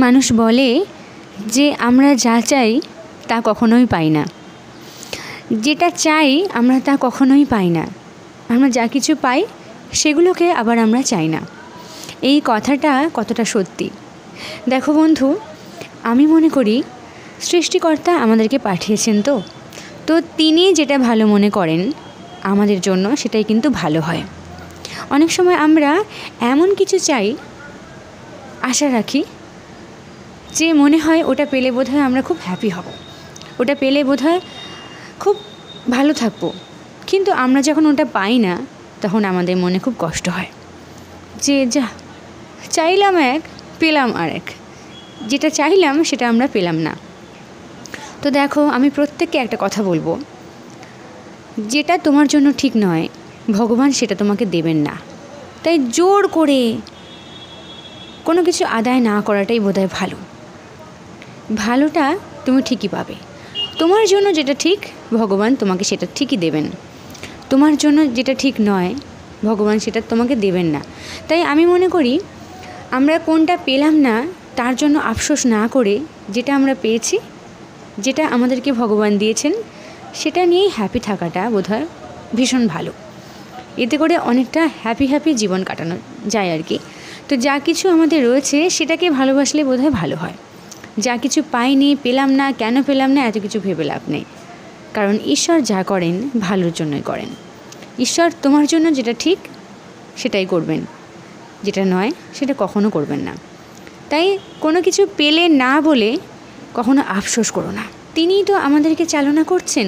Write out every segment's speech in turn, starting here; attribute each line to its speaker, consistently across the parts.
Speaker 1: মানুষ বলে যে আমরা যা চাই তা কখনোই পাই না, যেটা চাই আমরা তা কখনোই পাই না। আমরা যা কিছু পাই সেগুলোকে আবার আমরা চাই না। এই কথাটা কতটা সত্যি। দেখো বন্ধু, আমি মনে করি সৃষ্টিকর্তা আমাদেরকে পাঠিয়েছেন তো তিনি যেটা ভালো মনে করেন আমাদের জন্য সেটাই কিন্তু ভালো হয়। অনেক সময় আমরা এমন কিছু চাই, আশা রাখি, যে মনে হয় ওটা পেলে বোধহয় আমরা খুব হ্যাপি হব, ওটা পেলে বোধহয় খুব ভালো থাকবো। কিন্তু আমরা যখন ওটা পাই না তখন আমাদের মনে খুব কষ্ট হয় যে যা চাইলাম এক, পেলাম আরেক, যেটা চাইলাম সেটা আমরা পেলাম না। তো দেখো, আমি প্রত্যেককে একটা কথা বলবো, যেটা তোমার জন্য ঠিক নয় ভগবান সেটা তোমাকে দেবেন না। তাই জোর করে কোনো কিছু আদায় না করাটাই বোধহয় ভালো। ভালোটা তুমি ঠিকই পাবে। তোমার জন্য যেটা ঠিক ভগবান তোমাকে সেটা ঠিকই দেবেন। তোমার জন্য যেটা ঠিক নয় ভগবান সেটা তোমাকে দেবেন না। তাই আমি মনে করি আমরা কোনটা পেলাম না তার জন্য আফসোস না করে যেটা আমরা পেয়েছি, যেটা আমাদেরকে ভগবান দিয়েছেন সেটা নিয়েই হ্যাপি থাকাটা বোধহয় ভীষণ ভালো। এতে করে অনেকটা হ্যাপি জীবন কাটানো যায় আর কি। তো যা কিছু আমাদের রয়েছে সেটাকে ভালোবাসলে বোধহয় ভালো হয়। যা কিছু পাইনি, পেলাম না, কেন পেলাম না, এত কিছু ভেবে লাভ নেই। কারণ ঈশ্বর যা করেন ভালোর জন্যই করেন। ঈশ্বর তোমার জন্য যেটা ঠিক সেটাই করবেন, যেটা নয় সেটা কখনো করবেন না। তাই কোনো কিছু পেলে না বলে কখনো আফসোস করো না। তিনিই তো আমাদেরকে চালনা করছেন,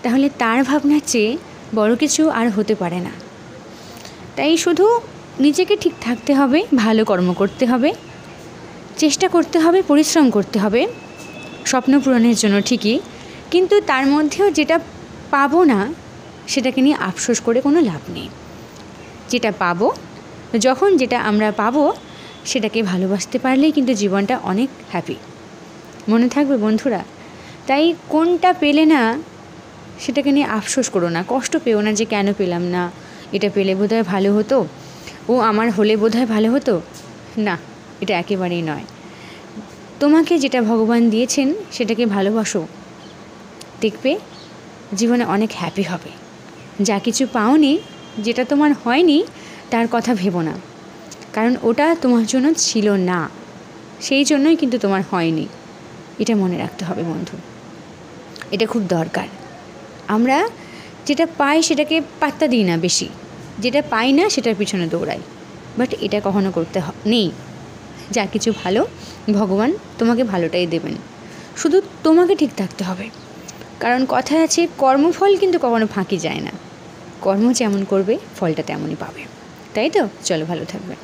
Speaker 1: তাহলে তার ভাবনার চেয়ে বড় কিছু আর হতে পারে না। তাই শুধু নিজেকে ঠিক থাকতে হবে, ভালো কর্ম করতে হবে, চেষ্টা করতে হবে, পরিশ্রম করতে হবে স্বপ্ন পূরণের জন্য ঠিকই, কিন্তু তার মধ্যেও যেটা পাবো না সেটাকে নিয়ে আফসোস করে কোনো লাভ নেই। যেটা পাবো, যখন যেটা আমরা পাবো সেটাকে ভালোবাসতে পারলেই কিন্তু জীবনটা অনেক হ্যাপি। মনে থাকবে বন্ধুরা? তাই কোনটা পেলে না সেটাকে নিয়ে আফসোস করো না, কষ্ট পেও না যে কেন পেলাম না, এটা পেলে বোধহয় ভালো হতো, ও আমার হলে বোধহয় ভালো হতো। না, এটা একেবারেই নয়। তোমাকে যেটা ভগবান দিয়েছেন সেটাকে ভালোবাসো, দেখবে জীবনে অনেক হ্যাপি হবে। যা কিছু পাওনি, যেটা তোমার হয়নি, তার কথা ভেবো না, কারণ ওটা তোমার জন্য ছিল না, সেই জন্যই কিন্তু তোমার হয়নি। এটা মনে রাখতে হবে বন্ধু, এটা খুব দরকার। আমরা যেটা পাই সেটাকে পাত্তা দিই না বেশি, যেটা পাই না সেটার পিছনে দৌড়াই, বাট এটা কখনো করতে নেই। যা কিছু ভালো ভগবান তোমাকে ভালোটাই দেবেন, শুধু তোমাকে ঠিক থাকতে হবে। কারণ কথায় আছে কর্মফল কিন্তু কখনো ফাঁকি যায় না। কর্ম যেমন করবে ফলটা তেমনই পাবে। তাই তো? চলো, ভালো থাকবে।